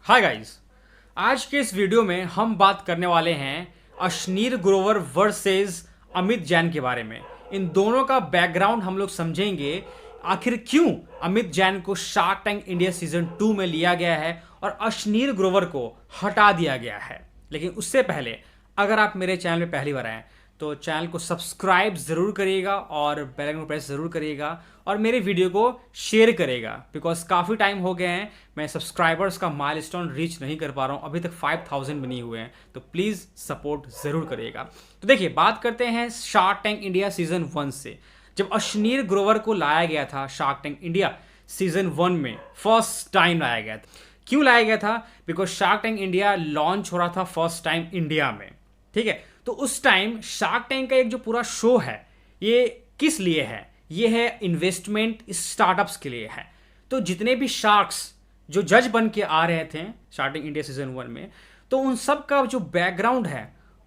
Hi guys, आज के इस वीडियो में हम बात करने वाले हैं अश्नीर ग्रोवर वर्सेस अमित जैन के बारे में। इन दोनों का बैकग्राउंड हम लोग समझेंगे, आखिर क्यों अमित जैन को शार्क टैंक इंडिया सीजन 2 में लिया गया है और अश्नीर ग्रोवर को हटा दिया गया है। लेकिन उससे पहले अगर आप मेरे चैनल में पहली बार आए तो चैनल को सब्सक्राइब ज़रूर करिएगा और बेल आइकन को प्रेस ज़रूर करिएगा और मेरे वीडियो को शेयर करेगा, बिकॉज काफ़ी टाइम हो गए हैं मैं सब्सक्राइबर्स का माइलस्टोन रीच नहीं कर पा रहा हूँ। अभी तक 5000 बनी हुए हैं, तो प्लीज़ सपोर्ट ज़रूर करिएगा। तो देखिए, बात करते हैं शार्क टैंक इंडिया सीजन 1 से। जब अश्नीर ग्रोवर को लाया गया था शार्क टैंक इंडिया सीजन 1 में, फर्स्ट टाइम लाया गया था। क्यों लाया गया था? Because shark tank India launch हो रहा था फर्स्ट टाइम इंडिया में, ठीक है। तो उस टाइम शार्क टैंक का एक जो पूरा शो है, ये किस लिए है? ये है इन्वेस्टमेंट स्टार्टअप्स के लिए है। तो जितने भी शार्क्स जो जज बन के आ रहे थे शार्क टैंक इंडिया सीजन 1 में, तो उन सब का जो बैकग्राउंड है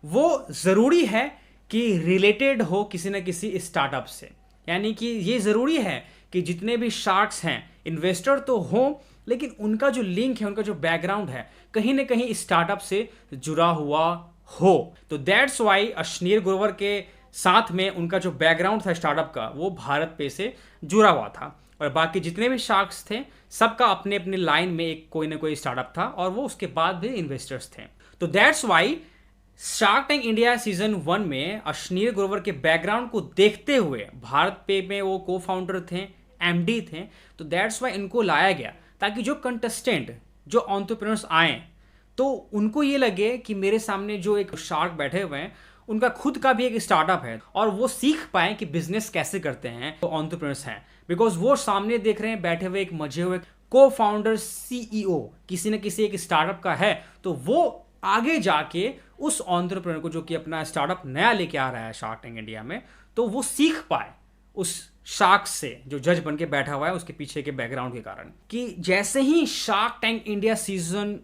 वो ज़रूरी है कि रिलेटेड हो किसी न किसी स्टार्टअप से। यानी कि ये ज़रूरी है कि जितने भी शार्क्स हैं, इन्वेस्टर तो हों, लेकिन उनका जो लिंक है, उनका जो बैकग्राउंड है, कहीं ना कहीं स्टार्टअप से जुड़ा हुआ हो। तो दैट्स वाई अश्नीर ग्रोवर के साथ में उनका जो बैकग्राउंड था स्टार्टअप का, वो भारत पे से जुड़ा हुआ था। और बाकी जितने भी शार्क्स थे, सबका अपने अपने लाइन में एक कोई ना कोई स्टार्टअप था और वो उसके बाद भी इन्वेस्टर्स थे। तो that's why shark tank India season 1 में अश्नीर ग्रोवर के बैकग्राउंड को देखते हुए, भारत पे में वो को फाउंडर थे, एमडी थे, तो दैट्स वाई इनको लाया गया ताकि जो कंटेस्टेंट, जो एंटरप्रेन्योर्स आए, तो उनको ये लगे कि मेरे सामने जो एक शार्क बैठे हुए हैं, उनका खुद का भी एक स्टार्टअप है और वो सीख पाए कि बिजनेस कैसे करते हैं तो एंटरप्रेन्योर्स हैं। बिकॉज वो सामने देख रहे हैं बैठे हुए एक मजे हुए को फाउंडर, सीईओ किसी न किसी एक स्टार्टअप का है, तो वो आगे जाके उस एंटरप्रेन्योर को, जो कि अपना स्टार्टअप नया लेके आ रहा है शार्क टैंक इंडिया में, तो वो सीख पाए उस शार्क से जो जज बन के बैठा हुआ है, उसके पीछे के बैकग्राउंड के कारण। कि जैसे ही शार्क टैंक इंडिया सीजन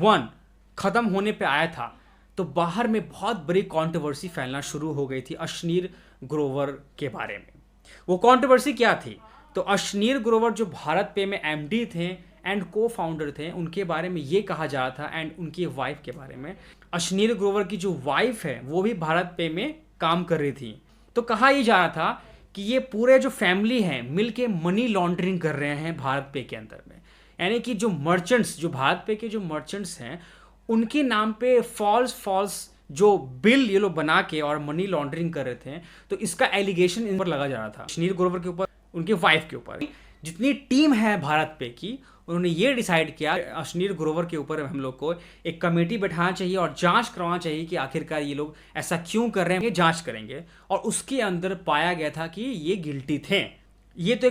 1 खत्म होने पे आया था, तो बाहर में बहुत बड़ी कंट्रोवर्सी फैलना शुरू हो गई थी अश्नीर ग्रोवर के बारे में। वो कंट्रोवर्सी क्या थी? तो अश्नीर ग्रोवर जो भारत पे में एमडी थे एंड को फाउंडर थे, उनके बारे में ये कहा जा रहा था, एंड उनकी वाइफ के बारे में। अश्नीर ग्रोवर की जो वाइफ है वो भी भारत पे में काम कर रही थी। तो कहा यह जा रहा था कि ये पूरे जो फैमिली हैं मिलके मनी लॉन्ड्रिंग कर रहे हैं भारत पे के अंदर में। यानी कि जो मर्चेंट्स, जो भारत पे के जो मर्चेंट्स हैं, उनके नाम पे फॉल्स जो बिल ये लोग बना के और मनी लॉन्ड्रिंग कर रहे थे। तो इसका एलिगेशन इन पर लगा जा रहा था अश्नीर ग्रोवर के ऊपर, उनके वाइफ के ऊपर। जितनी टीम है भारत पे की, उन्होंने ये डिसाइड किया अश्नीर ग्रोवर के ऊपर हम लोग को एक कमेटी बैठाना चाहिए और जांच करवाना चाहिए कि आखिरकार ये लोग ऐसा क्यों कर रहे हैं। ये जांच करेंगे और उसके अंदर पाया गया था कि ये गिल्टी थे। ये तो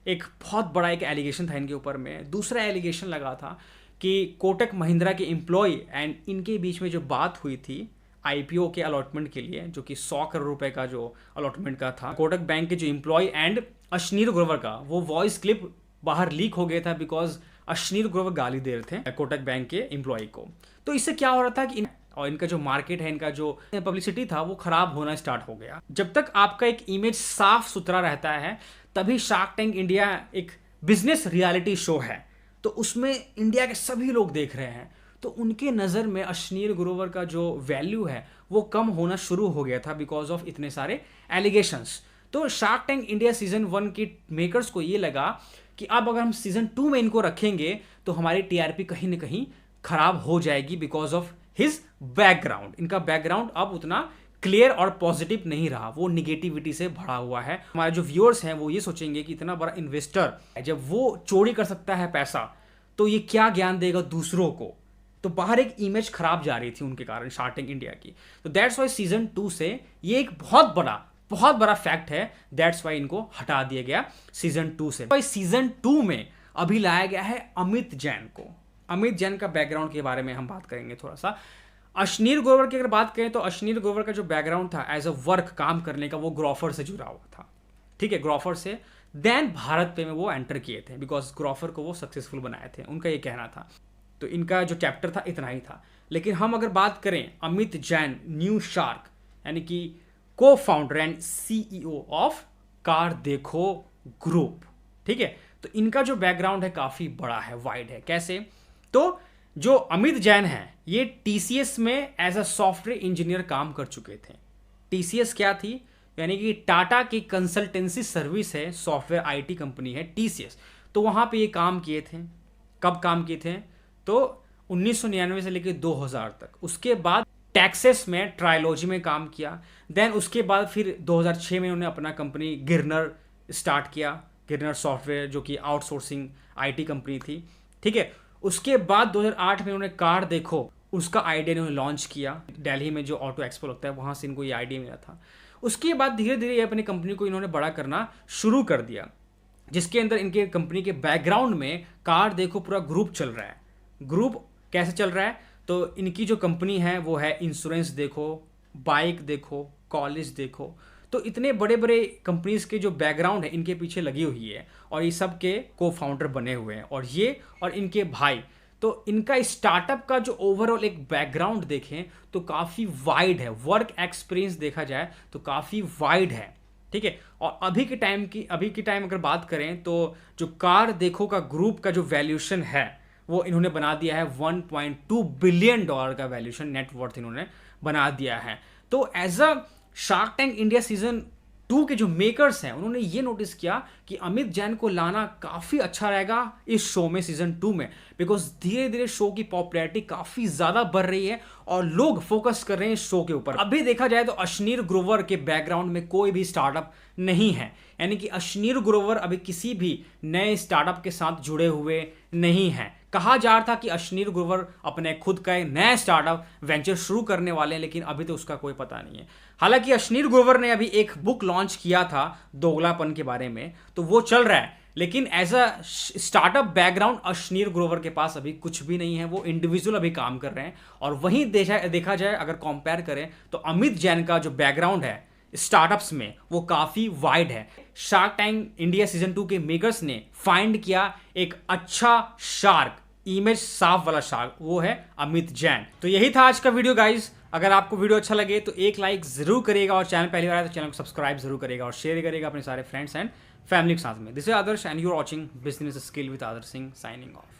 एक बहुत बड़ा एक एलिगेशन था इनके ऊपर में। दूसरा एलिगेशन लगा था कि कोटक महिंद्रा के एम्प्लॉय एंड इनके बीच में जो बात हुई थी आईपीओ के अलॉटमेंट के लिए, जो कि 100 करोड़ रुपए का जो अलॉटमेंट का था, कोटक बैंक के जो एम्प्लॉय एंड अश्नीर ग्रोवर का, वो वॉइस क्लिप बाहर लीक हो गया था बिकॉज अश्नीर ग्रोवर गाली दे रहे थे कोटक बैंक के एम्प्लॉय को। तो इससे क्या हो रहा था कि और इनका जो मार्केट है, इनका जो पब्लिसिटी था, वो खराब होना स्टार्ट हो गया। जब तक आपका एक इमेज साफ सुथरा रहता है, तभी शार्क टैंक इंडिया एक बिजनेस रियलिटी शो है, तो उसमें इंडिया के सभी लोग देख रहे हैं। तो उनके नज़र में अश्नीर ग्रोवर का जो वैल्यू है वो कम होना शुरू हो गया था बिकॉज ऑफ इतने सारे एलिगेशंस। तो शार्क टैंक इंडिया सीजन 1 के मेकर्स को ये लगा कि अब अगर हम सीजन 2 में इनको रखेंगे तो हमारी टीआरपी कहीं ना कहीं खराब हो जाएगी बिकॉज ऑफ हिज बैकग्राउंड। इनका बैकग्राउंड अब उतना क्लियर और पॉजिटिव नहीं रहा, वो निगेटिविटी से भरा हुआ है। हमारे जो व्यूअर्स हैं वो ये सोचेंगे कि इतना बड़ा इन्वेस्टर जब वो चोरी कर सकता है पैसा, तो ये क्या ज्ञान देगा दूसरों को। तो बाहर एक इमेज खराब जा रही थी उनके कारण शार्क टैंक इंडिया की। तो दैट्स वाई सीजन 2 से ये एक बहुत बड़ा फैक्ट है, दैट्स वाई इनको हटा दिया गया सीजन 2 से। तो सीजन 2 में अभी लाया गया है अमित जैन को। अमित जैन का बैकग्राउंड के बारे में हम बात करेंगे थोड़ा सा। अश्नीर ग्रोवर की अगर बात करें तो अश्नीर ग्रोवर का जो बैकग्राउंड था एज अ वर्क, काम करने का, वो ग्रोफर से जुड़ा हुआ था, ठीक है, ग्रोफर से। देन भारत पे में वो एंटर किए थे बिकॉज ग्रोफर को वो सक्सेसफुल बनाए थे, उनका ये कहना था। तो इनका जो चैप्टर था इतना ही था। लेकिन हम अगर बात करें अमित जैन, न्यू शार्क, यानी कि को founder and CEO of car देखो ग्रुप, ठीक है, तो इनका जो बैकग्राउंड है काफ़ी बड़ा है, वाइड है। कैसे? तो जो अमित जैन है ये टीसीएस में एज अ सॉफ्टवेयर इंजीनियर काम कर चुके थे। टीसीएस क्या थी, यानी कि टाटा की कंसल्टेंसी सर्विस है, सॉफ्टवेयर आईटी कंपनी है टीसीएस। तो वहां पे ये काम किए थे। कब काम किए थे? तो 1999 से लेकर 2000 तक। उसके बाद टैक्सेस में ट्रायोलॉजी में काम किया। देन उसके बाद फिर 2006 में उन्होंने अपना कंपनी गिरनर स्टार्ट किया, गिरनर सॉफ्टवेयर, जो कि आउटसोर्सिंग आईटी कंपनी थी। ठीक है। उसके बाद 2008 में उन्होंने कार देखो उसका आइडिया इन्होंने लॉन्च किया। दिल्ली में जो ऑटो एक्सपो लगता है वहां से इनको ये आइडिया मिला था। उसके बाद धीरे धीरे ये अपनी कंपनी को इन्होंने बड़ा करना शुरू कर दिया, जिसके अंदर इनके कंपनी के बैकग्राउंड में कार देखो पूरा ग्रुप चल रहा है। ग्रुप कैसे चल रहा है? तो इनकी जो कंपनी है वो है इंश्योरेंस देखो, बाइक देखो, कॉलेज देखो। तो इतने बड़े बड़े कंपनीज के जो बैकग्राउंड है इनके पीछे लगी हुई है, और ये सब के को फाउंडर बने हुए हैं, और ये और इनके भाई। तो इनका स्टार्टअप का जो ओवरऑल एक बैकग्राउंड देखें तो काफ़ी वाइड है। वर्क एक्सपीरियंस देखा जाए तो काफ़ी वाइड है। ठीक है। और अभी के टाइम अगर बात करें तो जो कार देखो का ग्रुप का जो वैल्यूएशन है वो इन्होंने बना दिया है $1.2 बिलियन का वैल्यूएशन, नेटवर्थ इन्होंने बना दिया है। तो as a shark tank India season 2 के जो मेकर्स हैं उन्होंने ये नोटिस किया कि अमित जैन को लाना काफ़ी अच्छा रहेगा इस शो में, सीजन 2 में, बिकॉज धीरे धीरे शो की पॉपुलैरिटी काफ़ी ज़्यादा बढ़ रही है और लोग फोकस कर रहे हैं इस शो के ऊपर। अभी देखा जाए तो अश्नीर ग्रोवर के बैकग्राउंड में कोई भी स्टार्टअप नहीं है, यानी कि अश्नीर ग्रोवर अभी किसी भी नए स्टार्टअप के साथ जुड़े हुए नहीं हैं। कहा जा रहा था कि अश्नीर ग्रोवर अपने खुद का एक नया स्टार्टअप वेंचर शुरू करने वाले हैं, लेकिन अभी तो उसका कोई पता नहीं है। हालांकि अश्नीर ग्रोवर ने अभी एक बुक लॉन्च किया था दोगलापन के बारे में, तो वो चल रहा है, लेकिन as a startup background Ashneer Grover के पास अभी कुछ भी नहीं है। वो इंडिविजुअल अभी काम कर रहे हैं। और वहीं देखा जाए अगर कंपेयर करें तो अमित जैन का जो बैकग्राउंड है स्टार्टअप्स में वो काफी वाइड है। शार्क टैंक इंडिया सीजन 2 के मेकर्स ने फाइंड किया एक अच्छा शार्क, इमेज साफ वाला शार्क, वो है अमित जैन। तो यही था आज का वीडियो गाइज। अगर आपको वीडियो अच्छा लगे तो एक लाइक जरूर करिएगा, और चैनल पहली बार आए तो चैनल को सब्सक्राइब जरूर करिएगा और शेयर करिएगा अपने सारे फ्रेंड्स एंड फैमिली के साथ में। This is Adarsh and you are watching business skill with Adarsh Singh, signing of.